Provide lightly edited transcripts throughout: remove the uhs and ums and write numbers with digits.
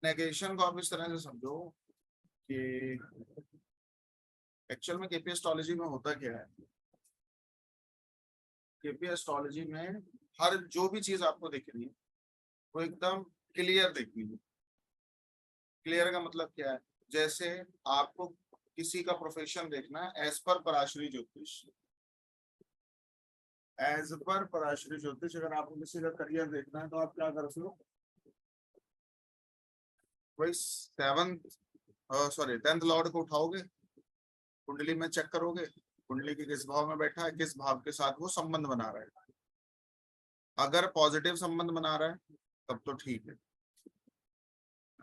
Negation को आप इस तरह से समझो कि एक्चुअल में केपी एस्ट्रोलॉजी में होता क्या है। केपी एस्ट्रोलॉजी में हर जो भी चीज आपको दिख रही है वो एकदम क्लियर दिखनी है। क्लियर का मतलब क्या है? जैसे आपको किसी का प्रोफेशन देखना है एज पर पराशरी ज्योतिष, एज पर पराशरी ज्योतिष अगर आपको किसी का करियर देखना है तो आप क्या करते हो, वही सॉरी 10th लॉर्ड को उठाओगे, कुंडली में चेक करोगे, कुंडली के किस भाव में बैठा है, किस भाव के साथ वो संबंध बना रहा है। अगर पॉजिटिव संबंध बना रहा है तब तो ठीक है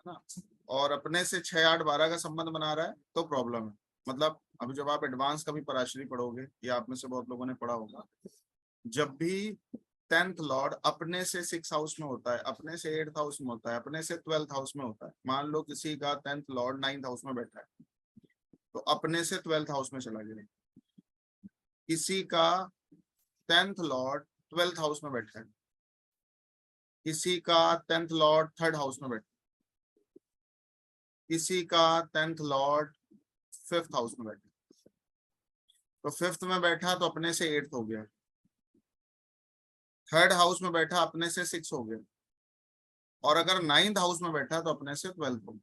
ना। और अपने से 6 8 12 का संबंध बना रहा है तो प्रॉब्लम है। मतलब अभी जब आप एडवांस का भी पराशरी पढ़ोगे, या आप में से बहुत लोगों ने पढ़ा होगा, जब भी 10th लॉर्ड अपने से 6 हाउस में होता है, अपने से 8th हाउस में होता है, अपने से 12th हाउस में होता है। मान लो किसी का 10th लॉर्ड 9th हाउस में बैठा है तो अपने से 12th हाउस में चला गया। किसी का 10th लॉर्ड 12th हाउस में बैठा है, किसी का 10th लॉर्ड 3rd हाउस में बैठा है, किसी का 10th लॉर्ड 5th हाउस में बैठा है। तो 5th में बैठा तो अपने से 8th हो गया, 3rd हाउस में बैठा अपने से 6 हो गया, और अगर 9th हाउस में बैठा तो अपने से 12th हो गया।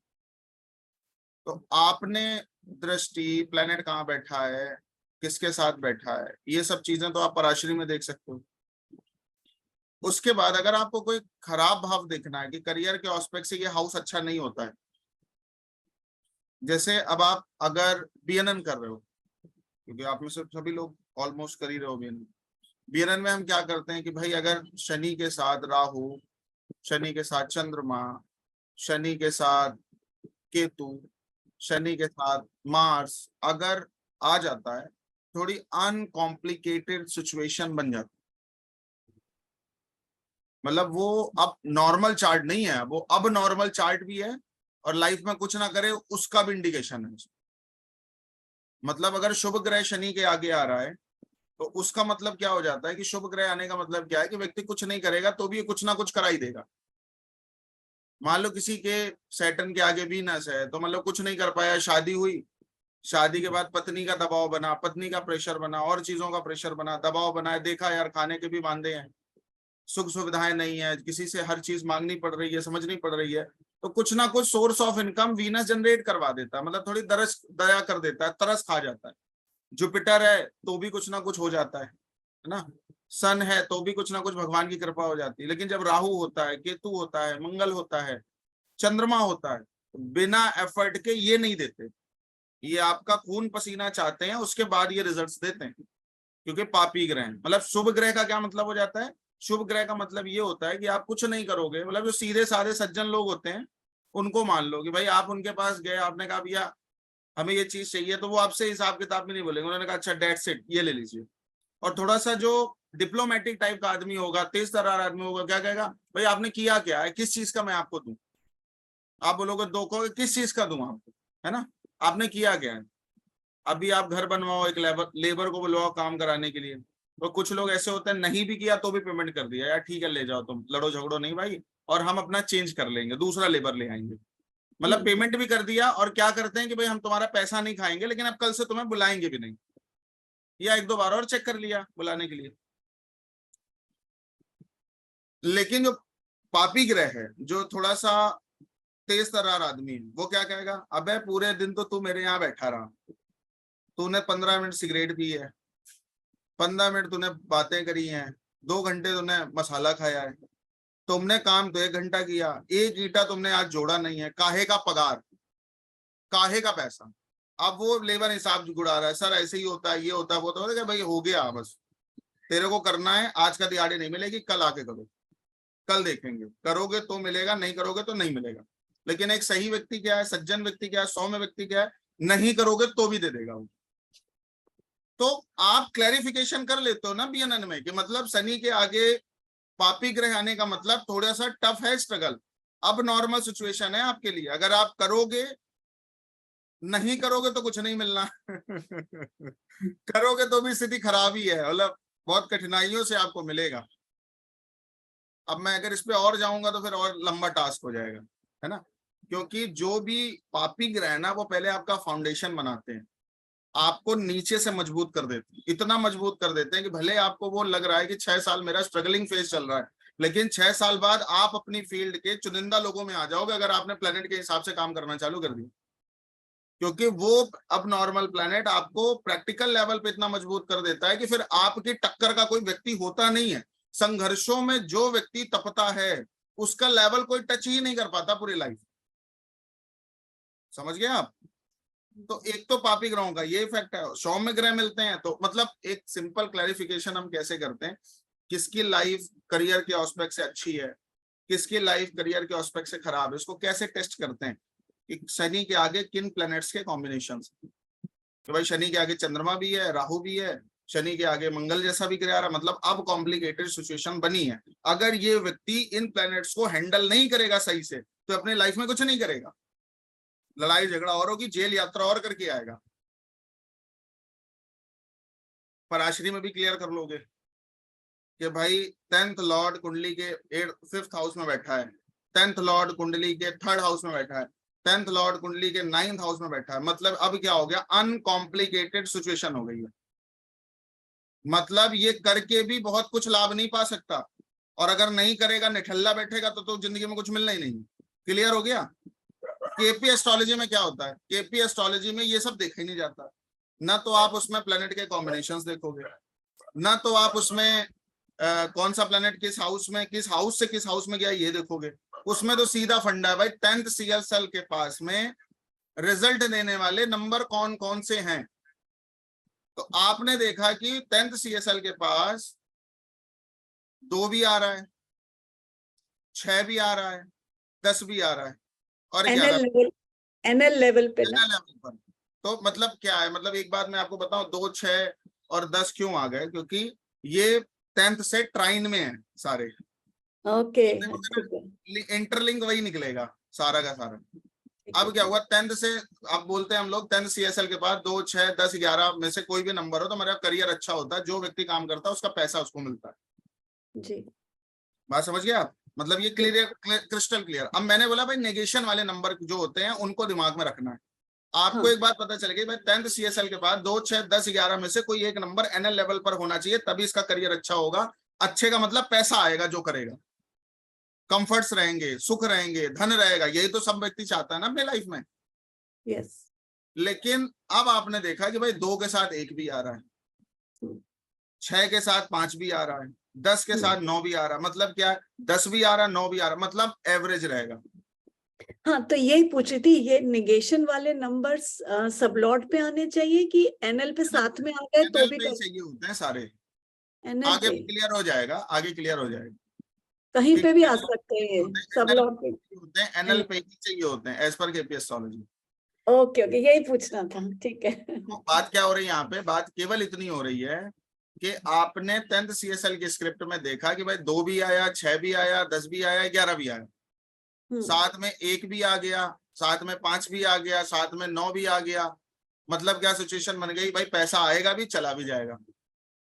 तो आपने दृष्टि प्लेनेट कहाँ बैठा है, किसके साथ बैठा है, ये सब चीजें तो आप पराशरी में देख सकते हो। उसके बाद अगर आपको कोई खराब भाव देखना है कि करियर के ऑस्पेक्ट से ये हाउस अच्छा नहीं होता है, जैसे अब आप अगर बीएनएन कर रहे हो, क्योंकि आप में से सभी लोग ऑलमोस्ट कर ही रहे हो बीएनएन। बीएनएन में हम क्या करते हैं कि भाई अगर शनि के साथ राहु, शनि के साथ चंद्रमा, शनि के साथ केतु, शनि के साथ मार्स अगर आ जाता है, थोड़ी अनकॉम्प्लिकेटेड सिचुएशन बन जाती है। मतलब वो अब नॉर्मल चार्ट नहीं है, वो अब नॉर्मल चार्ट भी है और लाइफ में कुछ ना करे उसका भी इंडिकेशन है। मतलब अगर शुभ ग्रह शनि के आगे आ रहा है तो उसका मतलब क्या हो जाता है कि शुभ ग्रह आने का मतलब क्या है कि व्यक्ति कुछ नहीं करेगा तो भी ये कुछ ना कुछ करा ही देगा। मान लो किसी के सैटर्न के आगे वीनस है तो मतलब कुछ नहीं कर पाया, शादी हुई, शादी के बाद पत्नी का दबाव बना, पत्नी का प्रेशर बना, और चीजों का प्रेशर बना, दबाव बना, देखा यार खाने के भी वांदे हैं, सुख सुविधाएं नहीं है, किसी से हर चीज मांगनी पड़ रही है, समझनी पड़ रही है, तो कुछ ना कुछ source of income Venus generate करवा देता है। मतलब थोड़ी दरस दया कर देता है, तरस खा जाता है। जुपिटर है तो भी कुछ ना कुछ हो जाता है ना। सन है तो भी कुछ ना कुछ भगवान की कृपा हो जाती है। लेकिन जब राहु होता है, केतु होता है, मंगल होता है, चंद्रमा होता है, बिना एफर्ट के ये नहीं देते। ये आपका खून पसीना चाहते हैं, उसके बाद ये रिजल्ट्स देते हैं, क्योंकि पापी ग्रह हैं। मतलब शुभ ग्रह का क्या मतलब हो जाता है? शुभ ग्रह का मतलब ये होता है कि आप कुछ नहीं करोगे। मतलब जो सीधे साधे सज्जन लोग होते हैं उनको मान लो कि भाई आप उनके पास गए, आपने कहा भैया हमें ये चीज चाहिए, तो वो आपसे हिसाब किताब भी नहीं बोलेंगे। उन्होंने कहा अच्छा डेट्स इट, ये ले लीजिए। और थोड़ा सा जो डिप्लोमेटिक टाइप का आदमी होगा, तेज तर्रार आदमी होगा, क्या कहेगा, भाई आपने किया क्या है, किस चीज का मैं आपको दूं। आप बोलोगे दो, कहोगे किस चीज का दूं आपको, है ना, आपने किया क्या है। अभी आप घर बनवाओ, एक लेबर को बुलवाओ काम कराने के लिए, तो कुछ लोग ऐसे होते हैं नहीं भी किया तो भी पेमेंट कर दिया, यार ठीक है ले जाओ, तुम लड़ो झगड़ो नहीं भाई, और हम अपना चेंज कर लेंगे, दूसरा लेबर ले आएंगे। मतलब पेमेंट भी कर दिया, और क्या करते हैं कि भाई हम तुम्हारा पैसा नहीं खाएंगे लेकिन अब कल से तुम्हें बुलाएंगे भी नहीं, या एक दो बार और चेक कर लिया बुलाने के लिए। लेकिन जो पापी ग्रह है, जो थोड़ा सा तेज तर्रार आदमी है, वो क्या कहेगा, अबे पूरे दिन तो तू मेरे यहाँ बैठा रहा, तूने 15 मिनट सिगरेट पी है, 15 मिनट तूने बातें करी हैं, 2 घंटे तूने मसाला खाया है, तुमने काम तो 1 घंटा किया, एक ईंटा तुमने आज जोड़ा नहीं है, काहे का पगार, काहे का पैसा। अब वो लेबर हिसाब गुड़ा रहा है, सर ऐसे ही होता है, ये होता है, वो तो है, भाई हो गया बस, तेरे को करना है, आज का दिहाड़ी नहीं मिलेगी, कल आके करो, कल देखेंगे, करोगे तो मिलेगा, नहीं करोगे तो नहीं मिलेगा। लेकिन एक सही व्यक्ति क्या है, सज्जन व्यक्ति क्या है, सौम्य व्यक्ति क्या है, नहीं करोगे तो भी दे देगा वो। तो आप क्लैरिफिकेशन कर लेते हो ना बीएनएन में कि मतलब शनि के आगे पापी ग्रह आने का मतलब थोड़ा सा टफ है स्ट्रगल। अब नॉर्मल सिचुएशन है आपके लिए, अगर आप करोगे, नहीं करोगे तो कुछ नहीं मिलना करोगे तो भी स्थिति खराब ही है, मतलब बहुत कठिनाइयों से आपको मिलेगा। अब मैं अगर इस पे और जाऊंगा तो फिर और लंबा टास्क हो जाएगा, है ना। क्योंकि जो भी पापी ग्रह ना वो पहले आपका फाउंडेशन बनाते हैं, आपको नीचे से मजबूत कर देते हैं, इतना मजबूत कर देते हैं कि भले आपको वो लग रहा है कि 6 साल मेरा स्ट्रगलिंग फेज चल रहा है, लेकिन 6 साल बाद आप अपनी फील्ड के चुनिंदा लोगों में आ जाओगे अगर आपने प्लेनेट के हिसाब से काम करना चालू कर दिया। क्योंकि वो अब नॉर्मल प्लेनेट आपको प्रैक्टिकल लेवल पे इतना मजबूत कर देता है कि फिर आपकी टक्कर का कोई व्यक्ति होता नहीं है। संघर्षों में जो व्यक्ति तपता है उसका लेवल कोई टच ही नहीं कर पाता पूरी लाइफ। समझ गए आप? तो एक तो पापी ग्रहों का ये इफेक्ट है। सौम्य ग्रह मिलते हैं तो मतलब एक सिंपल क्लैरिफिकेशन हम कैसे करते हैं, किसकी लाइफ करियर के ऑस्पेक्ट से अच्छी है, किसकी लाइफ करियर के ऑस्पेक्ट से खराब है, इसको कैसे टेस्ट करते हैं कि शनि के आगे किन प्लैनेट्स के कॉम्बिनेशन। तो भाई शनि के आगे चंद्रमा भी है, राहु भी है, शनि के आगे मंगल जैसा भी ग्रह आ रहा, मतलब अब कॉम्प्लिकेटेड सिचुएशन बनी है। अगर ये व्यक्ति इन प्लैनेट्स को हैंडल नहीं करेगा सही से तो अपनी लाइफ में कुछ नहीं करेगा, लड़ाई झगड़ा और होगी, जेल यात्रा और करके आएगा। पराशरी में भी क्लियर कर लोगे कि भाई 10th लॉर्ड कुंडली के 5th हाउस में बैठा है, 10th लॉर्ड कुंडली के 3rd हाउस में बैठा है, 10th लॉर्ड कुंडली के 9th हाउस में बैठा है, मतलब अब क्या हो गया, अनकॉम्प्लिकेटेड सिचुएशन हो गई है। मतलब ये करके भी बहुत कुछ लाभ नहीं पा सकता, और अगर नहीं करेगा, निठल्ला बैठेगा तो जिंदगी में कुछ मिलना ही नहीं। क्लियर हो गया? केपी एस्ट्रोलॉजी में क्या होता है, केपी एस्ट्रोलॉजी में ये सब देखा ही नहीं जाता। ना तो आप उसमें प्लेनेट के कॉम्बिनेशंस देखोगे, ना तो आप उसमें कौन सा प्लेनेट किस हाउस में, किस हाउस से किस हाउस में गया ये देखोगे। उसमें तो सीधा फंडा है भाई, 10th CSL के पास में रिजल्ट देने वाले नंबर कौन कौन से हैं। तो आपने देखा कि 10th CSL के पास 2 भी आ रहा है, 6 भी आ रहा है, 10 भी आ रहा है, और एनएल लेवल पे ना। लेवल पर। तो मतलब क्या है, मतलब एक बात मैं आपको बताऊं, 2, 6 और 10 क्यों आ गए, क्योंकि ये 10th से ट्राइन में है सारे। ओके, इंटरलिंक वही निकलेगा सारा का सारा। अब क्या हुआ, 10th से आप बोलते हैं हम लोग 10th CSL के बाद 2, 6, 10, 11 में से कोई भी नंबर हो तो मेरा करियर अच्छा होता है, जो व्यक्ति काम करता है उसका पैसा उसको मिलता है जी। बात समझ गए आप? मतलब ये क्लियर, क्रिस्टल क्लियर। अब मैंने बोला भाई नेगेशन वाले नंबर जो होते हैं उनको दिमाग में रखना है। आपको एक बात पता चल गई भाई, 10th CSL के बाद 2, 6, 10, 11 में से कोई एक नंबर NL लेवल पर होना चाहिए, तभी इसका करियर अच्छा होगा। अच्छे का मतलब पैसा आएगा जो करेगा, कंफर्ट्स रहेंगे, सुख रहेंगे, धन रहेगा, यही तो सब व्यक्ति चाहता है ना अपनी लाइफ में। यस। लेकिन अब आपने देखा कि भाई 2 के साथ 1 भी आ रहा है, 6 के साथ 5 भी आ रहा है, 10 के साथ 9 भी आ रहा है, मतलब क्या है, 10 भी आ रहा है, 9 भी आ रहा है, मतलब एवरेज रहेगा। हाँ, तो यही पूछ रही थी, ये निगेशन वाले नंबर्स सब लॉट पे आने चाहिए कि एनएल पे साथ में आ गए तो भी चाहिए होते हैं सारे। एनएल आगे पे क्लियर हो जाएगा, आगे क्लियर हो जाएगा, कहीं पे भी आ सकते हैं, सब लॉट पे होते हैं, NL पे ही चाहिए होते हैं as per KP astrology. Okay okay, यही पूछना था, ठीक है। तो बात क्या हो रही है यहाँ पे, बात केवल इतनी हो रही है कि आपने 10th CSL की स्क्रिप्ट में देखा कि भाई 2 भी आया, 6 भी आया, 10 भी आया, 11 भी आया, साथ में 1 भी आ गया, साथ में 5 भी आ गया, साथ में 9 भी आ गया। मतलब क्या सिचुएशन बन गई भाई, पैसा आएगा भी चला भी जाएगा,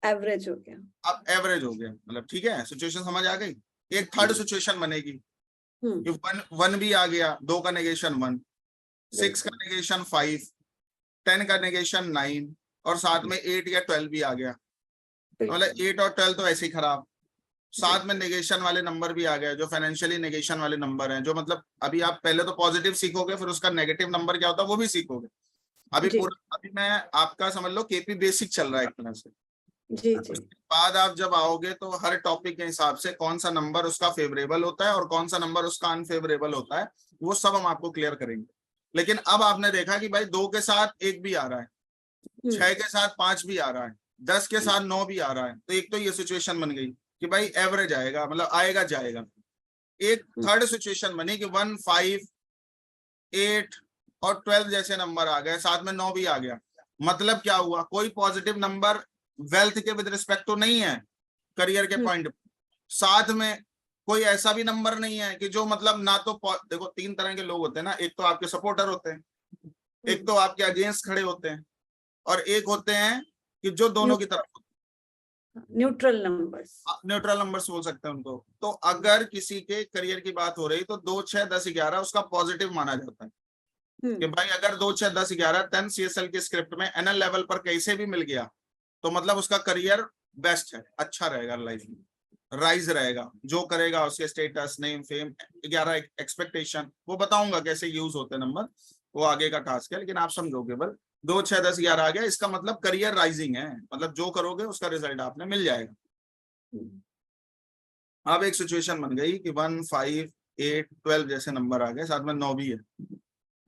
एवरेज हो गया। अब एवरेज हो गया, मतलब ठीक है, सिचुएशन समझ आ गई। एक थर्ड सिचुएशन बनेगी कि 1 भी आ गया, 2 का नेगेशन 1, 6 का नेगेशन 5, 10 का नेगेशन 9, और साथ में 8 या 12 भी आ गया, मतलब 8 और 12 तो ऐसे ही खराब। साथ में नेगेशन वाले नंबर भी आ गए, जो फाइनेंशियली नेगेशन वाले नंबर हैं, जो मतलब अभी आप पहले तो पॉजिटिव सीखोगे, फिर उसका नेगेटिव नंबर क्या होता है वो भी सीखोगे। अभी मैं आपका समझ लो केपी बेसिक चल रहा है एक तरह से। जी। उसके बाद आप जब आओगे तो हर टॉपिक के हिसाब से कौन सा नंबर उसका फेवरेबल होता है और कौन सा नंबर उसका अनफेवरेबल होता है, वो सब हम आपको क्लियर करेंगे। लेकिन अब आपने देखा कि भाई 2 के साथ 1 भी आ रहा है, 6 के साथ 5 भी आ रहा है, 10 के साथ 9 भी आ रहा है, तो एक तो ये सिचुएशन बन गई कि भाई एवरेज आएगा, मतलब आएगा जाएगा। एक थर्ड सिचुएशन बनी कि 1, 5, 8 और 12 जैसे नंबर आ गए, साथ में 9 भी आ गया। मतलब क्या हुआ, कोई पॉजिटिव नंबर वेल्थ के विद रिस्पेक्ट तो नहीं है, करियर के पॉइंट, साथ में कोई ऐसा भी नंबर नहीं है कि जो मतलब ना तो देखो 3 तरह के लोग होते हैं ना, एक तो आपके सपोर्टर होते हैं, एक तो आपके अगेंस्ट खड़े होते हैं, और एक होते हैं कि जो दोनों की तरफ होते हैं। Neutral numbers. न्यूट्रल नंबर्स बोल सकते हैं उनको। तो अगर किसी के करियर की बात हो रही तो 2, 6, 10, 11 उसका पॉजिटिव माना जाता है कि भाई अगर 2, 6, 10, 11 10 CSL की स्क्रिप्ट में एनएल लेवल पर कैसे भी मिल गया तो मतलब उसका करियर बेस्ट है, अच्छा रहेगा, लाइफ में राइज रहेगा, जो करेगा उसके स्टेटस, नेम, फेम, 11 एक्सपेक्टेशन, वो बताऊंगा कैसे यूज होते हैं नंबर, वो आगे का टास्क है, लेकिन आप समझोगे। बस 2, 6, 10, 11 आ गया, इसका मतलब करियर राइजिंग है, मतलब जो करोगे उसका रिजल्ट आपने मिल जाएगा। अब एक सिचुएशन बन गई कि 1, 5, 8, 12 जैसे नंबर आ गए, साथ में 9 भी है,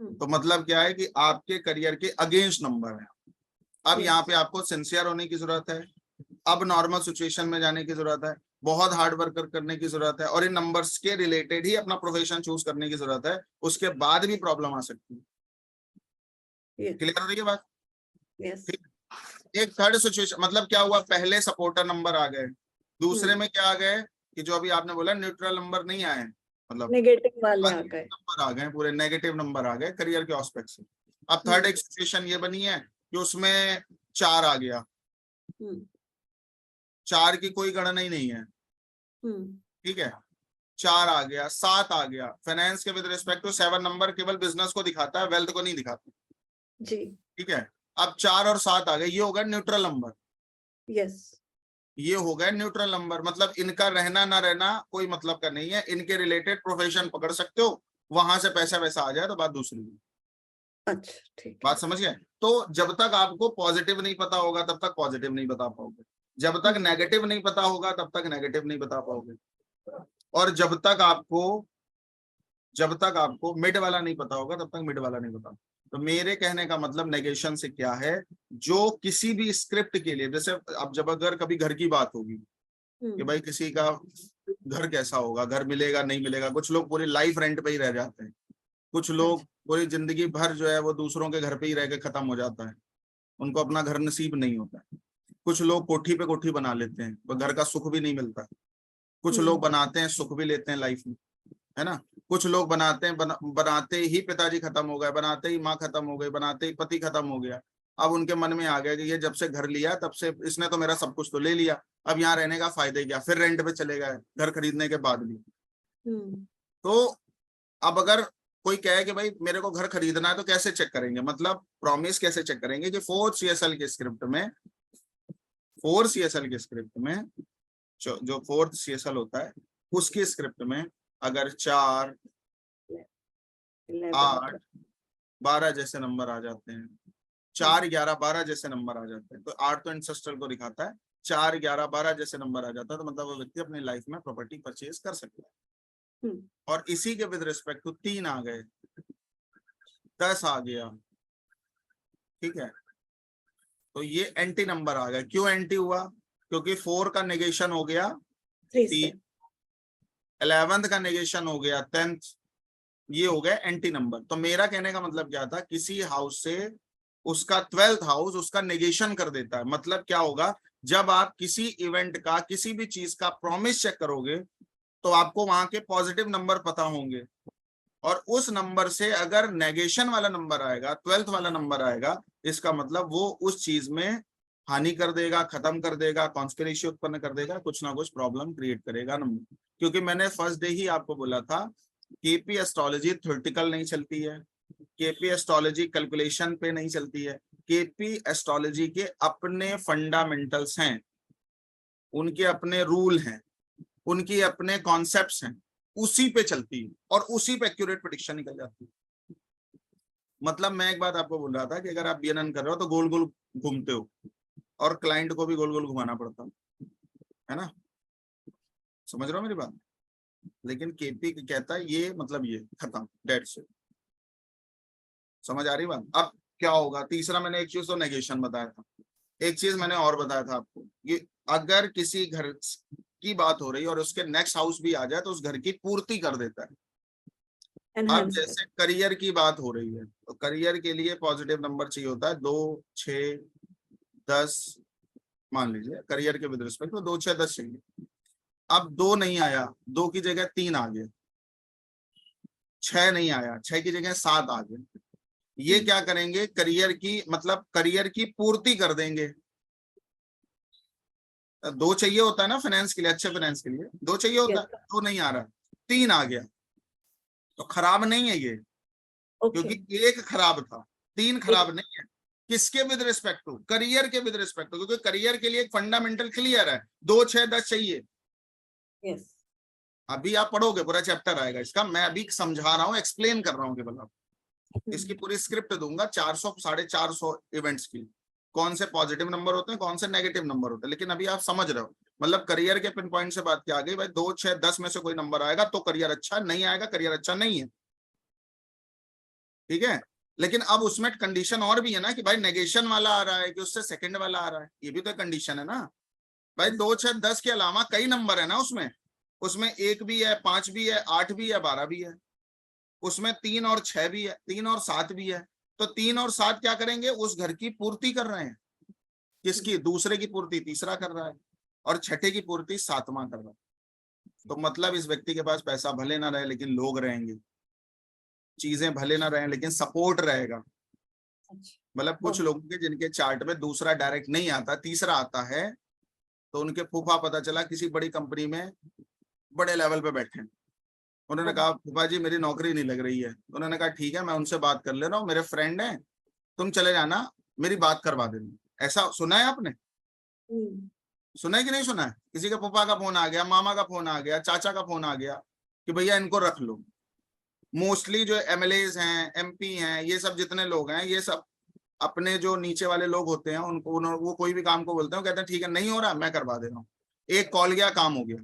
तो मतलब क्या है कि आपके करियर के अगेंस्ट नंबर है। अब यहाँ पे आपको सिंसियर होने की जरूरत है, अब नॉर्मल सिचुएशन में जाने की जरूरत है, बहुत हार्ड वर्क करने की जरूरत है, और इन नंबर्स के रिलेटेड ही अपना प्रोफेशन चूज करने की जरूरत है, उसके बाद भी प्रॉब्लम आ सकती है। क्लियर हो रही है बात? एक थर्ड सिचुएशन, मतलब क्या हुआ, पहले सपोर्टर नंबर आ गए, दूसरे में क्या आ गए कि जो अभी आपने बोला न्यूट्रल नंबर नहीं आए, मतलब नेगेटिव वाले आ गए, नंबर आ गए, पूरे नेगेटिव नंबर आ गए करियर के एस्पेक्ट से। अब थर्ड एक सिचुएशन ये बनी है कि उसमें 4 आ गया, 4 की कोई गणना ही नहीं है, ठीक है, 4 आ गया, 7 आ गया, फाइनेंस के विद रिस्पेक्ट टू 7 नंबर केवल बिजनेस को दिखाता है, वेल्थ को नहीं दिखाता जी, ठीक है। अब 4 और 7 आ गए, ये होगा न्यूट्रल नंबर, यस, ये हो गया न्यूट्रल नंबर, मतलब इनका रहना ना रहना कोई मतलब का नहीं है, इनके रिलेटेड प्रोफेशन पकड़ सकते हो, वहां से पैसा वैसा आ जाए तो बात दूसरी। अच्छा ठीक है, बात समझ गए? तो जब तक आपको पॉजिटिव नहीं पता होगा तब तक पॉजिटिव नहीं बता पाओगे, जब तक नेगेटिव नहीं पता होगा तब तक नेगेटिव नहीं बता पाओगे, और जब तक आपको मिड वाला नहीं पता होगा तब तक मिड वाला नहीं पता। तो मेरे कहने का मतलब नेगेशन से क्या है, जो किसी भी स्क्रिप्ट के लिए, जैसे अब जब अगर कभी घर की बात होगी कि भाई किसी का घर कैसा होगा, घर मिलेगा नहीं मिलेगा, कुछ लोग पूरी लाइफ रेंट पे ही रह जाते हैं, कुछ लोग पूरी जिंदगी भर जो है वो दूसरों के घर पे ही रह के खत्म हो जाता है, उनको अपना घर नसीब नहीं होता है, कुछ लोग कोठी पे कोठी बना लेते हैं, वो घर का सुख भी नहीं मिलता, कुछ लोग बनाते हैं सुख भी लेते हैं लाइफ में, है ना, कुछ लोग बनाते हैं बनाते ही पिताजी खत्म हो गए, बनाते ही माँ खत्म हो गई, बनाते ही पति खत्म हो गया, अब उनके मन में आ गया कि ये जब से घर लिया तब से इसने तो मेरा सब कुछ तो ले लिया, अब यहाँ रहने का फायदा क्या, फिर रेंट पे चले गए घर खरीदने के बाद भी। तो अब अगर कोई कहे कि भाई मेरे को घर खरीदना है तो कैसे चेक करेंगे, मतलब प्रॉमिस कैसे चेक करेंगे कि 4 CSL के स्क्रिप्ट में, 4 CSL के स्क्रिप्ट में जो 4th CSL होता है उसकी स्क्रिप्ट में अगर 4, 8, 12 जैसे नंबर आ जाते हैं, 4, 11, 12 जैसे नंबर आ जाते हैं, तो 8 तो इंसेस्ट्रल को दिखाता है, 4, 11, 12 जैसे नंबर आ जाता है तो मतलब वो व्यक्ति अपनी लाइफ में प्रॉपर्टी परचेज कर सकता है। और इसी के विद रिस्पेक्ट टू 3 आ गए, 10 आ गया, ठीक है, तो ये एंटी नंबर आ गया। क्यों एंटी हुआ? क्योंकि 4 का नेगेशन हो गया 3, 11th का नेगेशन हो गया 10th, ये हो गया एंटी नंबर। तो मेरा कहने का मतलब क्या था, किसी हाउस से उसका 12th हाउस उसका नेगेशन कर देता है, मतलब क्या होगा, जब आप किसी इवेंट का किसी भी चीज का प्रॉमिस चेक करोगे तो आपको वहां के पॉजिटिव नंबर पता होंगे, और उस नंबर से अगर नेगेशन वाला नंबर आएगा, 12th वाला नंबर आएगा, इसका मतलब वो उस चीज में हानि कर देगा, खत्म कर देगा, कॉन्स्पिरेसी उत्पन्न कर देगा, कुछ ना कुछ प्रॉब्लम क्रिएट करेगा नंबर। क्योंकि मैंने फर्स्ट डे ही आपको बोला था केपी एस्ट्रोलॉजी थ्योरेटिकल नहीं चलती है, केपी एस्ट्रोलॉजी कैलकुलेशन पे नहीं चलती है, केपी एस्ट्रोलॉजी के अपने फंडामेंटल्स हैं, उनके अपने रूल हैं, उनके अपने कॉन्सेप्ट्स हैं, उसी पे चलती है और उसी पे एक्यूरेट प्रेडिक्शन निकल जाती है। मतलब मैं एक बात आपको बोल रहा था कि अगर आप बीएनएन कर रहे हो तो गोल गोल घूमते हो, और क्लाइंट को भी गोल गोल घुमाना पड़ता है ना, समझ रहे हो मेरी बात? लेकिन केपी कहता है ये मतलब ये खत्म, डेड से। समझ आ रही बात? अब क्या होगा, तीसरा मैंने एक चीज तो नेगेशन बताया था, एक चीज मैंने और बताया था आपको, ये अगर किसी घर की बात हो रही है और उसके नेक्स्ट हाउस भी आ जाए तो उस घर की पूर्ति कर देता है। अब जैसे करियर की बात हो रही है तो करियर के लिए पॉजिटिव नंबर चाहिए होता है 2, 6, 10, मान लीजिए करियर के विद रिस्पेक्ट तो 2, 6, 10 चाहिए। अब 2 नहीं आया, 2 की जगह 3 आ गया, 6 नहीं आया, 6 की जगह 7 आ गए, ये क्या करेंगे, करियर की मतलब करियर की पूर्ति कर देंगे। 2 चाहिए होता है ना फाइनेंस के लिए, अच्छे फाइनेंस के लिए 2 चाहिए होता है, 2 नहीं आ रहा, 3 आ गया, तो खराब नहीं है ये, क्योंकि 1 खराब था, 3 खराब नहीं है। किसके विद रिस्पेक्ट टू? करियर के विद रिस्पेक्ट टू, क्योंकि करियर के लिए एक फंडामेंटल क्लियर है, 2 6 10 चाहिए। यस, अभी आप पढ़ोगे, पूरा चैप्टर आएगा इसका, मैं अभी समझा रहा हूँ, एक्सप्लेन कर रहा हूँ केवल आपको। इसकी पूरी स्क्रिप्ट दूंगा 400 450 इवेंट्स की, कौन से पॉजिटिव नंबर होते हैं, कौन से नेगेटिव नंबर होते हैं, लेकिन अभी आप समझ रहे हो, मतलब करियर के पिन पॉइंट से बात क्या आ गई भाई, 2 6 10 में से कोई नंबर आएगा तो करियर अच्छा, नहीं आएगा करियर अच्छा नहीं है, ठीक है। लेकिन अब उसमें कंडीशन और भी है ना कि भाई नेगेशन वाला आ रहा है कि उससे सेकंड वाला आ रहा है, ये भी तो कंडीशन है ना भाई। 2 6 10 के अलावा कई नंबर है ना उसमें, उसमें 1 भी है, 5 भी है, 8 भी है, 12 भी है, उसमें 3 और 6 भी है, 3 और 7 भी है। तो 3 और 7 क्या करेंगे, उस घर की पूर्ति कर रहे हैं, किसकी? दूसरे की पूर्ति तीसरा कर रहा है, और छठे की पूर्ति 7वां कर रहा है। तो मतलब इस व्यक्ति के पास पैसा भले ना रहे लेकिन लोग रहेंगे, चीजें भले ना रहे लेकिन सपोर्ट रहेगा। मतलब कुछ लोगों के जिनके चार्ट में दूसरा डायरेक्ट नहीं आता, तीसरा आता है, तो उनके फूफा पता चला किसी बड़ी कंपनी में बड़े लेवल पे बैठे हैं। उन्होंने कहा फूफा जी मेरी नौकरी नहीं लग रही है, उन्होंने कहा ठीक है मैं उनसे बात कर ले रहा हूँ, मेरे फ्रेंड हैं, तुम चले जाना, मेरी बात करवा देना। ऐसा सुना है आपने? सुना है कि नहीं सुना है? किसी के फूफा का फोन आ गया, मामा का फोन आ गया, चाचा का फोन आ गया कि भैया इनको रख लो। मोस्टली जो एमएलएज हैं, एमपी हैं, ये सब जितने लोग हैं, ये सब अपने जो नीचे वाले लोग होते हैं उनको, वो कोई भी काम को बोलते हैं, कहते हैं ठीक है नहीं हो रहा मैं करवा दे रहा हूँ, एक कॉल गया काम हो गया।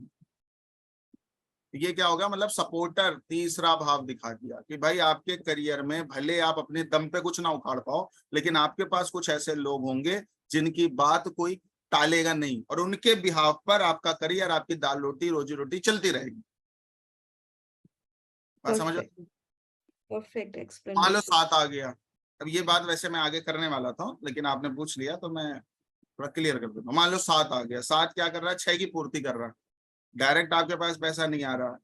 ये क्या होगा, मतलब सपोर्टर, तीसरा भाव दिखा दिया कि भाई आपके करियर में भले आप अपने दम पे कुछ ना उखाड़ पाओ, लेकिन आपके पास कुछ ऐसे लोग होंगे जिनकी बात कोई टालेगा नहीं, और उनके बिहाफ पर आपका करियर, आपकी दाल रोटी रोजी रोटी चलती रहेगी। बात समझ? परफेक्ट मान लो एक्सप्लेनेशन। 7 आ गया। अब ये बात वैसे मैं आगे करने वाला था, लेकिन आपने पूछ लिया तो मैं थोड़ा क्लियर कर दूंगा। मान लो 7 आ गया, 7 क्या कर रहा है, 6 की पूर्ति कर रहा है। डायरेक्ट आपके पास पैसा नहीं आ रहा,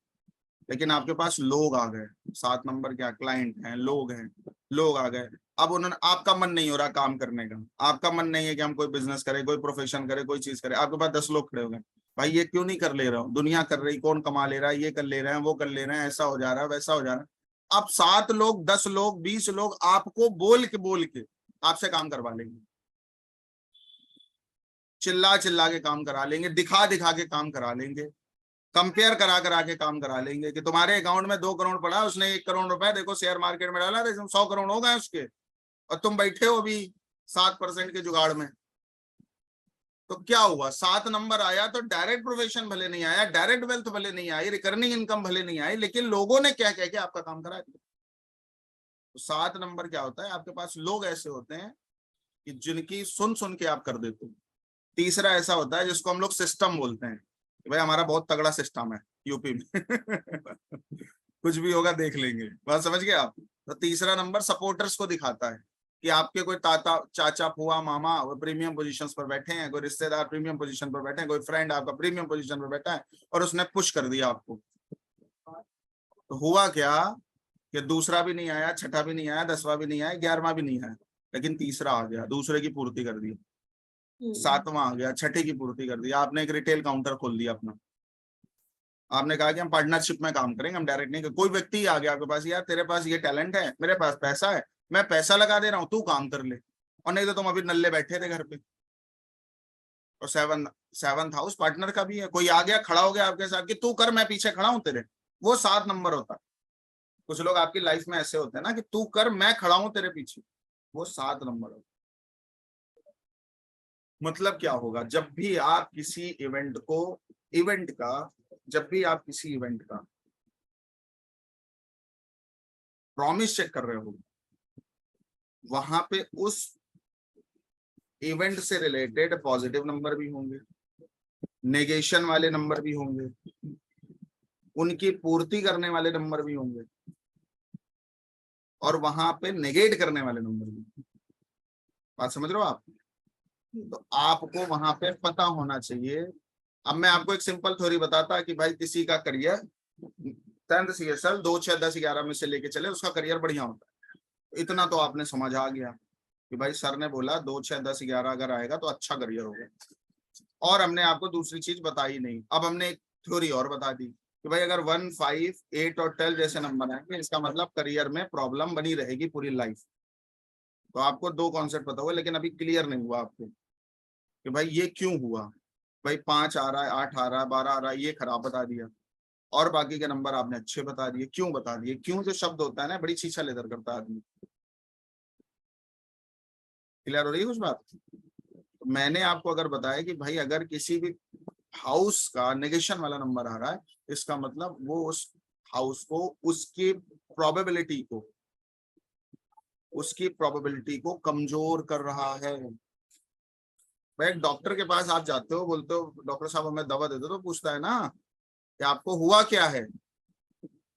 लेकिन आपके पास लोग आ गए। 7 नंबर क्या, क्लाइंट हैं, लोग हैं, लोग आ गए। अब उन्होंने, आपका मन नहीं हो रहा काम करने का, आपका मन नहीं है कि हम कोई बिजनेस करें, कोई प्रोफेशन करें, कोई चीज करें, आपके पास 10 लोग खड़े हो गए, भाई ये क्यों नहीं कर ले रहा हूँ, दुनिया कर रही, कौन कमा ले रहा है, ये कर ले रहे हैं, वो कर ले रहे हैं, ऐसा हो जा रहा है, वैसा हो जा रहा है। अब 7 लोग, 10 लोग, 20 लोग आपको बोल के आपसे काम करवा लेंगे, चिल्ला चिल्ला के काम करा लेंगे, दिखा दिखा के काम करा लेंगे, कंपेयर करा करा के काम करा लेंगे कि तुम्हारे अकाउंट में 2 करोड़ पड़ा, उसने 1 करोड़ रुपए देखो शेयर मार्केट में डाला, 100 करोड़ हो गए उसके, और तुम बैठे हो अभी 7% के जुगाड़ में। तो क्या हुआ, 7 नंबर आया तो डायरेक्ट प्रोफेशन भले नहीं आया, डायरेक्ट वेल्थ भले नहीं आई, रिकरिंग इनकम भले नहीं आई, लेकिन लोगों ने क्या कह के आपका काम करा दिया। तो 7 नंबर क्या होता है, आपके पास लोग ऐसे होते हैं कि जिनकी सुन सुन के आप कर देते हो। तीसरा ऐसा होता है जिसको हम लोग सिस्टम बोलते हैं, भाई हमारा बहुत तगड़ा सिस्टम है यूपी में कुछ भी होगा देख लेंगे, बात समझ गए आप। तो तीसरा नंबर सपोर्टर्स को दिखाता है कि आपके कोई ताता, चाचा, फुआ, मामा वो प्रीमियम पोजीशंस पर बैठे हैं, कोई रिश्तेदार प्रीमियम पोजीशन पर बैठे हैं, कोई फ्रेंड आपका प्रीमियम पोजीशन पर बैठा है और उसने पुश कर दिया आपको। तो हुआ क्या कि दूसरा भी नहीं आया, छठा भी नहीं आया, 10वां भी नहीं आया, 11वां भी नहीं आया, लेकिन तीसरा आ गया, दूसरे की पूर्ति कर दी। 7वां आ गया, छठे की पूर्ति कर दी। आपने एक रिटेल काउंटर खोल दिया अपना, आपने कहा कि हम पार्टनरशिप में काम करेंगे, हम डायरेक्ट नहीं। कोई व्यक्ति आ गया आपके पास, यार तेरे पास ये टैलेंट है, मेरे पास पैसा है, मैं पैसा लगा दे रहा हूँ, तू काम कर ले, और नहीं तो तुम अभी नल्ले बैठे थे घर पे। और 7th हाउस पार्टनर का भी है, कोई आ गया खड़ा हो गया आपके साथ कि तू कर मैं पीछे खड़ा हूं तेरे, वो 7 नंबर होता है। कुछ लोग आपकी लाइफ में ऐसे होते हैं ना कि तू कर मैं खड़ा हूं तेरे पीछे, वो 7 नंबर होता है। मतलब क्या होगा, जब भी आप किसी जब भी आप किसी इवेंट का प्रॉमिस चेक कर रहे हो, वहां पे उस इवेंट से रिलेटेड पॉजिटिव नंबर भी होंगे, नेगेशन वाले नंबर भी होंगे, उनकी पूर्ति करने वाले नंबर भी होंगे, और वहां पे नेगेट करने वाले नंबर भी। बात समझ रहे हो आप? तो आपको वहां पे पता होना चाहिए। अब मैं आपको एक सिंपल थ्योरी बताता कि भाई किसी का करियर 10th CSL 2 6 10 11 में से लेके चले, उसका करियर बढ़िया होता है। इतना तो आपने समझ आ गया कि भाई सर ने बोला 2 6 10 11 अगर आएगा तो अच्छा करियर होगा। और हमने आपको दूसरी चीज बताई नहीं। अब हमने एक थ्योरी और बता दी कि भाई अगर 1, 5, 8 और 12 जैसे नंबर आएंगे, इसका मतलब करियर में प्रॉब्लम बनी रहेगी पूरी लाइफ। तो आपको 2 कॉन्सेप्ट पता हुआ, लेकिन अभी क्लियर नहीं हुआ आपको कि भाई ये क्यों हुआ। भाई 5 आ रहा है, 8 आ रहा है, 12 आ रहा है, ये खराब बता दिया, और बाकी के नंबर आपने अच्छे बता दिए। क्यों बता दिए? क्यों जो शब्द होता है ना, बड़ी छीछा लेकर करता है आदमी। क्लियर हो रही है कुछ बात? तो मैंने आपको अगर बताया कि भाई अगर किसी भी हाउस का नेगेशन वाला नंबर आ रहा है, इसका मतलब वो उस हाउस को, उसकी प्रोबेबिलिटी को कमजोर कर रहा है। भाई एक डॉक्टर के पास आप जाते हो, बोलते हो डॉक्टर साहब हमें दवा दे दो, तो पूछता है ना कि आपको हुआ क्या है।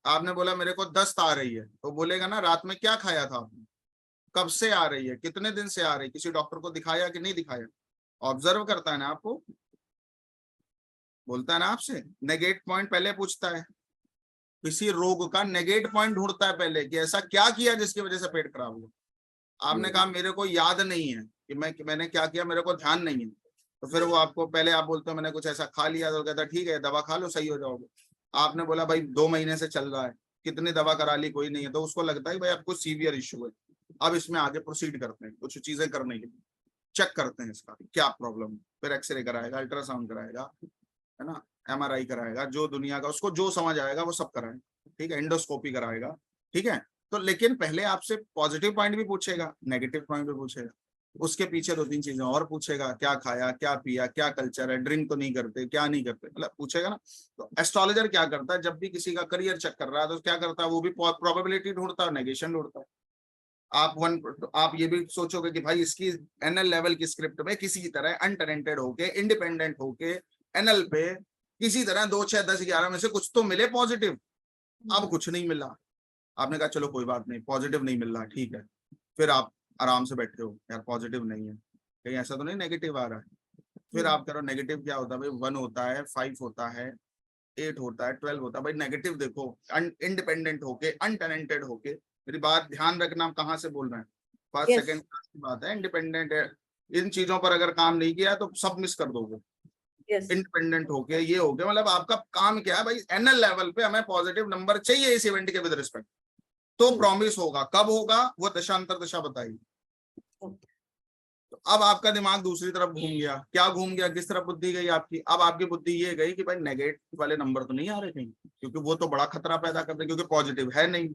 आपने बोला मेरे को दस्त आ रही है, तो बोलेगा ना रात में क्या खाया था आपने, कब से आ रही है, कितने दिन से आ रही है, किसी डॉक्टर को दिखाया कि नहीं दिखाया। ऑब्जर्व करता है ना आपको, बोलता है ना आपसे। नेगेट पॉइंट पहले पूछता है, किसी रोग का नेगेट पॉइंट ढूंढता है पहले कि ऐसा क्या किया जिसकी वजह से पेट खराब हुआ। आपने कहा मेरे को याद नहीं है कि मैंने क्या किया, मेरे को ध्यान नहीं है, तो फिर वो आपको पहले आप बोलते हो मैंने कुछ ऐसा खा लिया, तो कहता ठीक है दवा खा लो सही हो जाओगे। आपने बोला भाई 2 महीने से चल रहा है, कितनी दवा करा ली, कोई नहीं है, तो उसको लगता है भाई आपको सीवियर इश्यू है। अब इसमें आगे प्रोसीड करते हैं, कुछ चीजें करने के लिए चेक करते हैं इसका क्या प्रॉब्लम है। फिर एक्सरे कराएगा, अल्ट्रासाउंड कराएगा, है ना, MRI कराएगा, जो दुनिया का उसको जो समझ आएगा वो सब कराएगा, ठीक है, एंडोस्कोपी कराएगा, ठीक है। तो लेकिन पहले आपसे पॉजिटिव पॉइंट भी पूछेगा, नेगेटिव पॉइंट भी पूछेगा, उसके पीछे 2-3 चीजें और पूछेगा, क्या खाया, क्या पिया, क्या कल्चर है, ड्रिंक तो नहीं करते, क्या नहीं करते, मतलब पूछेगा ना। तो एस्ट्रोलॉजर क्या करता है, जब भी किसी का करियर चेक कर रहा है तो क्या करता है, वो भी प्रोबेबिलिटी ढूंढता है, नेगेशन ढूंढता है। आप ये भी सोचोगे कि भाई इसकी NL लेवल की स्क्रिप्ट में किसी की तरह अनटेलेंटेड होके, इंडिपेंडेंट होके, NL पे किसी तरह 2, 6, 10, 11 में से कुछ तो मिले पॉजिटिव। अब कुछ नहीं मिला। आपने कहा चलो कोई बात नहीं, पॉजिटिव नहीं मिल रहा, ठीक है। फिर आप आराम से बैठे हो, यार पॉजिटिव नहीं है, कहीं ऐसा तो नहीं नेगेटिव आ रहा है। फिर आप करो नेगेटिव क्या होता है भाई, 1 होता है, 5 होता है, 8 होता है, 12 होता है। भाई नेगेटिव देखो, इंडिपेंडेंट होके, अनटैलेंटेड होके, मेरी बात ध्यान रखना, कहाँ से बोल रहे हैं, फर्स्ट Yes. सेकंड क्लास की बात है। इंडिपेंडेंट है, इन चीजों पर अगर काम नहीं किया तो सब मिस कर दोगे। Yes. इंडिपेंडेंट होके, ये हो गया, मतलब आपका काम क्या है भाई, NL लेवल पे हमें पॉजिटिव नंबर चाहिए इस इवेंट के विद रिस्पेक्ट। तो प्रॉमिस होगा, कब होगा वो दशांतर दशा बताइए। तो अब आपका दिमाग दूसरी तरफ घूम गया। क्या घूम गया, किस तरफ बुद्धि गई आपकी? अब आपकी बुद्धि ये गई कि भाई नेगेटिव वाले नंबर तो नहीं आ रहे कहीं, क्योंकि वो तो बड़ा खतरा पैदा कर रहे, क्योंकि पॉजिटिव है नहीं।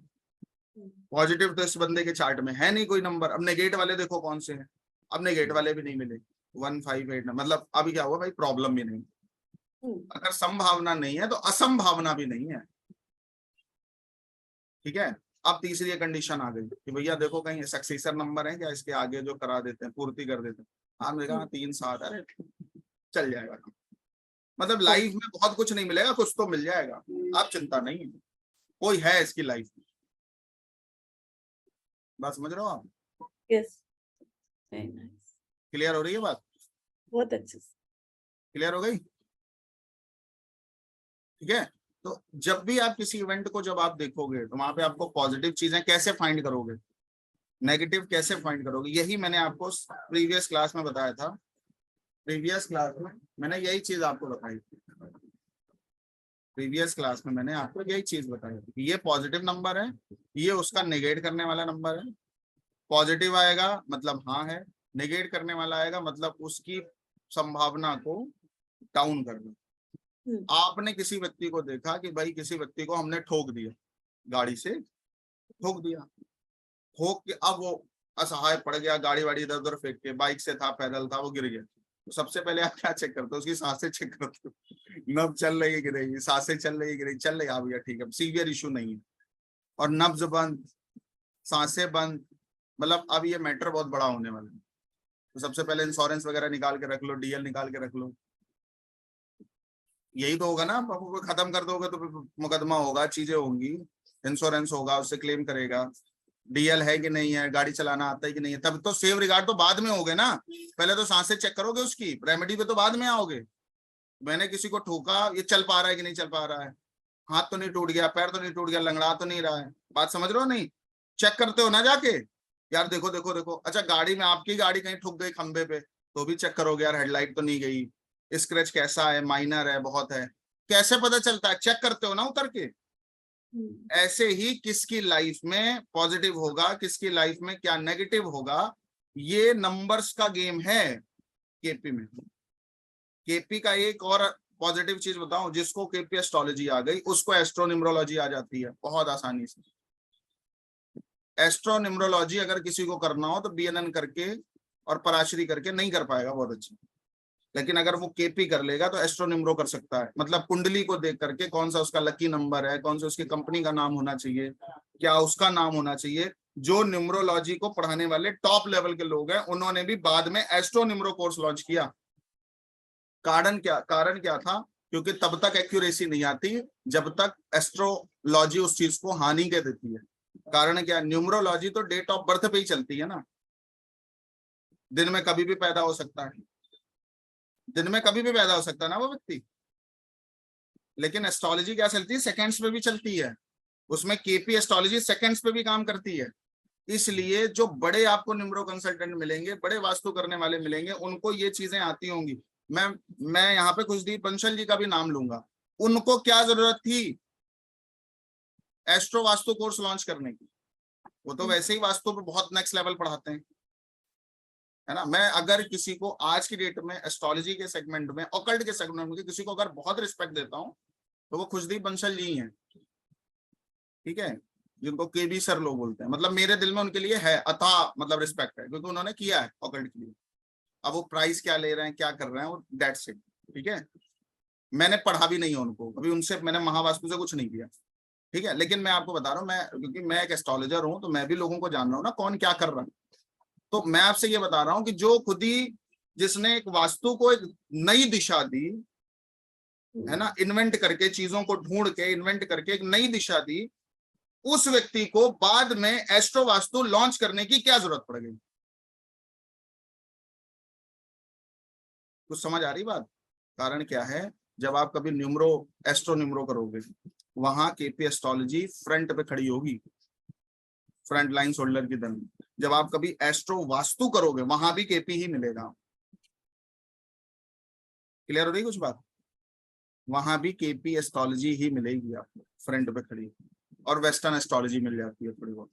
पॉजिटिव तो इस बंदे के चार्ट में है नहीं कोई नंबर। अब नेगेट वाले देखो कौन से हैं, अब नेगेट वाले भी नहीं मिले। 1, 5, 8 मतलब अभी क्या हुआ भाई, प्रॉब्लम भी नहीं। अगर संभावना नहीं है तो असंभावना भी नहीं है, ठीक है। अब तीसरी कंडीशन आ गई कि भैया देखो कहीं सक्सेसर नंबर है क्या, इसके आगे जो करा देते हैं, पूर्ति कर देते हैं। आपने कहा 3, 7, अरे चल जाएगा। मतलब लाइफ में बहुत कुछ नहीं मिलेगा, कुछ तो मिल जाएगा, आप चिंता नहीं, कोई है इसकी लाइफ में। बात समझ रहे हो आप? Yes. Very nice. क्लियर हो रही है बात? बहुत अच्छे से। क्लियर हो गई? ठीक है। तो जब भी आप किसी इवेंट को जब आप देखोगे तो वहां पे आपको पॉजिटिव चीजें कैसे फाइंड करोगे, नेगेटिव कैसे फाइंड करोगे, यही मैंने आपको प्रीवियस क्लास में बताया था। प्रीवियस क्लास में मैंने यही चीज आपको बताई थी। प्रीवियस क्लास में मैंने आपको यही चीज बताई थी, ये पॉजिटिव नंबर है, ये उसका नेगेट करने वाला नंबर है। पॉजिटिव आएगा मतलब हाँ है, नेगेट करने वाला आएगा मतलब उसकी संभावना को डाउन करना। आपने किसी व्यक्ति को देखा कि भाई किसी व्यक्ति को हमने ठोक दिया, गाड़ी से ठोक दिया, ठोक के अब वो असहाय पड़ गया, गाड़ी वाड़ी इधर उधर फेंक के, बाइक से था, पैदल था, वो गिर गया। तो सबसे पहले आप क्या चेक करते हो, उसकी सांसें चेक करते हो, नब्ज चल रही है कि नहीं, सांसें चल रही है कि नहीं, चल रही, हाँ भैया ठीक है, सीवियर इशू नहीं है। और नब्ज बंद, सांसें बंद, मतलब अब ये मैटर बहुत बड़ा होने वाला है। तो सबसे पहले इंश्योरेंस वगैरह निकाल के रख लो, DL निकाल के रख लो, यही तो होगा ना। खत्म कर दोगे तो मुकदमा होगा, चीजें होंगी, इंश्योरेंस होगा, उससे क्लेम करेगा, DL है कि नहीं है, गाड़ी चलाना आता है कि नहीं है, तब तो सेव रिगार्ड तो बाद में होगे ना। पहले तो सांसें चेक करोगे, उसकी रेमेडी पे तो बाद में आओगे। मैंने किसी को ठोका, ये चल पा रहा है कि नहीं चल पा रहा है, हाथ तो नहीं टूट गया, पैर तो नहीं टूट गया, लंगड़ा तो नहीं रहा है, बात समझ रहे हो नहीं? चेक करते हो ना जाके, यार देखो देखो देखो। अच्छा गाड़ी में आपकी गाड़ी कहीं ठुक गई खंबे पे, तो भी चेक करोगे यार हेडलाइट तो नहीं गई, स्क्रैच कैसा है, माइनर है, बहुत है, कैसे पता चलता है? चेक करते हो ना उतर के। ऐसे ही किसकी लाइफ में पॉजिटिव होगा, किसकी लाइफ में क्या नेगेटिव होगा, ये नंबर्स का गेम है केपी में। केपी का एक और पॉजिटिव चीज बताऊं, जिसको केपी एस्ट्रोलॉजी आ गई उसको एस्ट्रोनिमरोलॉजी आ जाती है बहुत आसानी से। एस्ट्रोनिमरोलॉजी अगर किसी को करना हो तो बीएनएन करके और पराशरी करके नहीं कर पाएगा बहुत अच्छी, लेकिन अगर वो केपी कर लेगा तो एस्ट्रोनिमरो कर सकता है। मतलब कुंडली को देख करके कौन सा उसका लकी नंबर है, कौन सा उसकी कंपनी का नाम होना चाहिए, क्या उसका नाम होना चाहिए। जो न्यूमरोलॉजी को पढ़ाने वाले टॉप लेवल के लोग हैं, उन्होंने भी बाद में एस्ट्रोनिमरो कोर्स लॉन्च किया। कारण क्या था? क्योंकि तब तक एक्यूरेसी नहीं आती जब तक एस्ट्रोलॉजी उस चीज को हानि के देती है। कारण क्या? न्यूमरोलॉजी तो डेट ऑफ बर्थ पे ही चलती है ना, दिन में कभी भी पैदा हो सकता है, दिन में कभी भी पैदा हो सकता है ना वो व्यक्ति। लेकिन एस्ट्रोलॉजी क्या चलती है? सेकंड्स पे भी चलती है। उसमें केपी एस्ट्रोलॉजी सेकंड्स पे भी काम करती है। इसलिए जो बड़े आपको न्यूमरो कंसल्टेंट मिलेंगे, बड़े वास्तु करने वाले मिलेंगे, उनको ये चीजें आती होंगी। मैं यहाँ पे कुशदीप बंसल जी का भी नाम लूंगा। उनको क्या जरूरत थी एस्ट्रो वास्तु कोर्स लॉन्च करने की? वो तो वैसे ही वास्तु पे बहुत नेक्स्ट लेवल पढ़ाते हैं, है ना। मैं अगर किसी को आज की डेट में एस्ट्रोलॉजी के सेगमेंट में, ऑकल्ट के सेगमेंट में किसी को अगर बहुत रिस्पेक्ट देता हूँ तो वो खुशदीप बंसल जी हैं, ठीक है, जिनको केबी सर लोग बोलते हैं। मतलब मेरे दिल में उनके लिए है अथाह मतलब रिस्पेक्ट है, क्योंकि उन्होंने किया है ऑकल्ट के लिए। अब वो प्राइस क्या ले रहे हैं, क्या कर रहे हैं, वो दैट्स इट, ठीक है। मैंने पढ़ा भी नहीं है उनको अभी, उनसे मैंने महावास्तु से कुछ नहीं किया, ठीक है। लेकिन मैं आपको बता रहा हूँ, मैं क्योंकि मैं एक एस्ट्रोलॉजर हूँ तो मैं भी लोगों को जान रहा हूँ ना कौन क्या कर रहा है। तो मैं आपसे ये बता रहा हूँ कि जो खुद ही जिसने एक वास्तु को एक नई दिशा दी है ना, इन्वेंट करके, चीजों को ढूंढ के इन्वेंट करके एक नई दिशा दी, उस व्यक्ति को बाद में एस्ट्रो वास्तु लॉन्च करने की क्या जरूरत पड़ गई? कुछ समझ आ रही बात? कारण क्या है? जब आप कभी एस्ट्रो न्यूमरो करोगे, वहां केपी एस्ट्रोलॉजी फ्रंट पे खड़ी होगी, फ्रंट लाइन शोल्डर की तरह। जब आप कभी एस्ट्रो वास्तु करोगे, वहां भी केपी ही मिलेगा। क्लियर हो रही कुछ बात? वहां भी केपी एस्ट्रोलॉजी ही मिलेगी आपको फ्रंट पे खड़ी, और वेस्टर्न एस्ट्रोलॉजी मिल जाती है थोड़ी बहुत।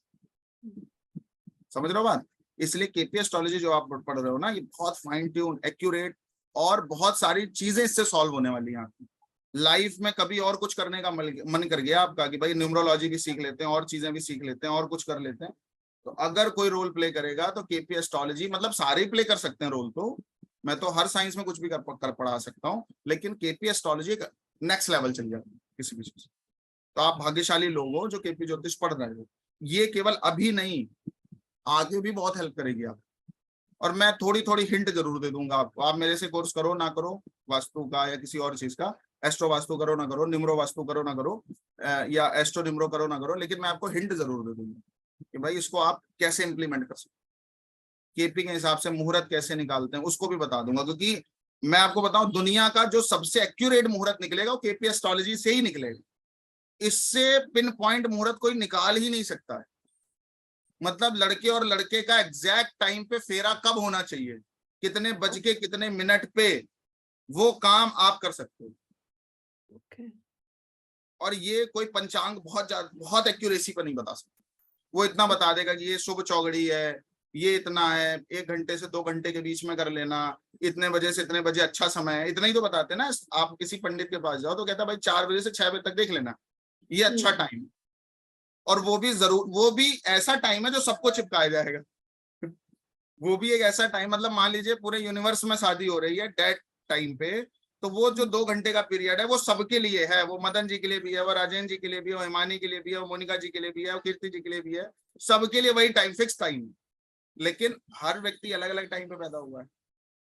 समझ रहे हो बात? इसलिए केपी एस्ट्रोलॉजी जो आप पढ़ रहे हो ना, ये बहुत फाइन ट्यून, एक्यूरेट, और बहुत सारी चीजें इससे सॉल्व होने वाली हैं आपकी लाइफ में। कभी और कुछ करने का मन कर गया आपका कि भाई न्यूमरोलॉजी भी सीख लेते हैं और चीजें भी सीख लेते हैं और कुछ कर लेते हैं, तो अगर कोई रोल प्ले करेगा तो केपी एस्ट्रोलॉजी, मतलब सारे ही प्ले कर सकते हैं रोल। तो मैं तो हर साइंस में कुछ भी कर पढ़ा सकता हूँ, लेकिन केपी एस्ट्रोलॉजी नेक्स्ट लेवल चल जाती है किसी भी चीज। तो आप भाग्यशाली लोग हो जो केपी ज्योतिष पढ़ रहे हो। ये केवल अभी नहीं, आगे भी बहुत हेल्प करेगी आप। और मैं थोड़ी थोड़ी हिंट जरूर दे दूंगा आपको। आप मेरे से कोर्स करो ना करो वास्तु का या किसी और चीज का, एस्ट्रो वास्तु करो ना करो, निम्रो वास्तु करो ना करो, या एस्ट्रो निम्रो करो ना करो, लेकिन मैं आपको हिंट जरूर दे दूंगा कि भाई इसको आप कैसे इंप्लीमेंट कर सकते, केपी के हिसाब से मुहूर्त कैसे निकालते हैं उसको भी बता दूंगा। क्योंकि मैं आपको बताऊं, दुनिया का जो सबसे एक्यूरेट मुहूर्त निकलेगा वो केपी एस्ट्रोलॉजी से ही निकलेगा। इससे पिन पॉइंट मुहूर्त कोई निकाल ही नहीं सकता है। मतलब लड़के और लड़के का एग्जैक्ट टाइम पे फेरा कब होना चाहिए, कितने बज के कितने मिनट पे, वो काम आप कर सकते हो। और ये कोई पंचांग बहुत एक्यूरेसी पर नहीं बता सकता। वो इतना बता देगा कि ये शुभ चौगड़ी है, ये इतना है, 1 घंटे से 2 घंटे के बीच में कर लेना, इतने बजे से इतने बजे अच्छा समय है, इतना ही तो बताते ना। आप किसी पंडित के पास जाओ तो कहता भाई 4 बजे से 6 बजे तक देख लेना, ये अच्छा टाइम। और वो भी ऐसा टाइम है जो सबको चिपकाया जाएगा। वो भी एक ऐसा टाइम, मतलब मान लीजिए पूरे यूनिवर्स में शादी हो रही है डेट टाइम पे, तो वो जो 2 घंटे का पीरियड है वो सबके लिए है। वो मदन जी के लिए भी है, वो राजेंद्र जी के लिए भी है, वो हिमानी के लिए भी है, वो मोनिका जी के लिए भी है, वो कीर्ति जी के लिए भी है। सबके लिए वही टाइम, फिक्स टाइम। लेकिन हर व्यक्ति अलग अलग टाइम पे पैदा हुआ है,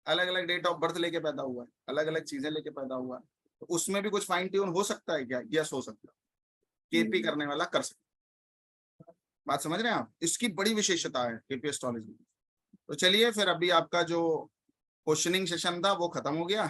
अलग अलग डेट ऑफ बर्थ लेके पैदा हुआ है, अलग अलग चीजें लेके पैदा हुआ है। तो उसमें भी कुछ फाइन ट्यून हो सकता है क्या? यस हो सकता है। केपी करने वाला कर सकता है। बात समझ रहे हैं आप? इसकी बड़ी विशेषता है केपी एस्ट्रोलॉजी। तो चलिए फिर, अभी आपका जो क्वेश्चनिंग सेशन था वो खत्म हो गया।